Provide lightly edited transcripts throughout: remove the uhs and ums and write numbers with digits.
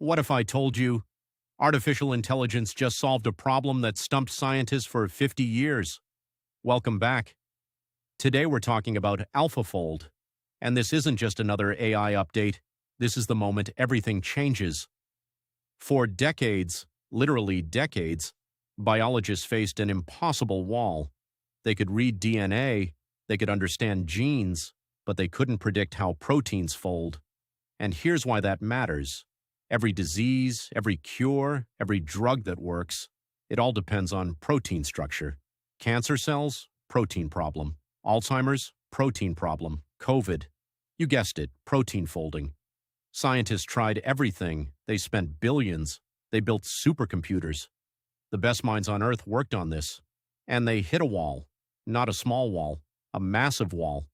What if I told you artificial intelligence just solved a problem that stumped scientists for 50 years? Welcome back. Today we're talking about AlphaFold. And this isn't just another AI update. This is the moment everything changes. For decades, literally decades, biologists faced an impossible wall. They could read DNA, they could understand genes, but they couldn't predict how proteins fold. And here's why that matters. Every disease, every cure, every drug that works, it all depends on protein structure. Cancer cells, protein problem. Alzheimer's, protein problem. COVID, you guessed it, protein folding. Scientists tried everything. They spent billions. They built supercomputers. The best minds on Earth worked on this. And they hit a wall. Not a small wall, a massive wall.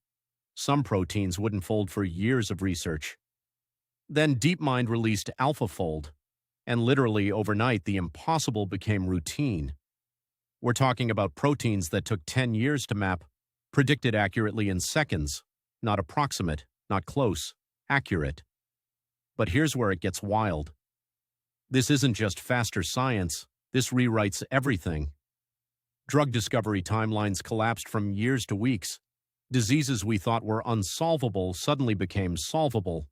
Some proteins wouldn't fold for years of research. Then DeepMind released AlphaFold, and literally overnight the impossible became routine. We're talking about proteins that took 10 years to map, predicted accurately in seconds, not approximate, not close, accurate. But here's where it gets wild. This isn't just faster science, this rewrites everything. Drug discovery timelines collapsed from years to weeks. Diseases we thought were unsolvable suddenly became solvable.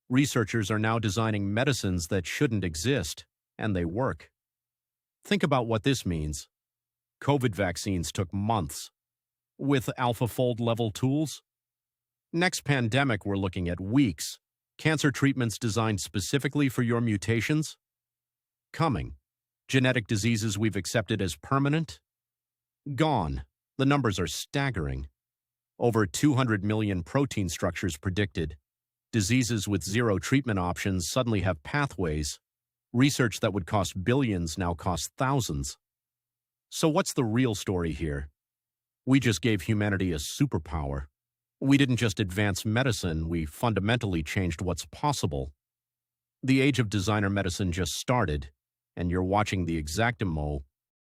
Researchers are now designing medicines that shouldn't exist, and they work. Think about what this means. COVID vaccines took months. With AlphaFold level tools? Next pandemic, we're looking at weeks. Cancer treatments designed specifically for your mutations? Coming. Genetic diseases we've accepted as permanent? Gone. The numbers are staggering. Over 200 million protein structures predicted. Diseases with zero treatment options suddenly have pathways. Research that would cost billions now costs thousands. So what's the real story here? We just gave humanity a superpower. We didn't just advance medicine, we fundamentally changed what's possible. The age of designer medicine just started, and you're watching the exactamo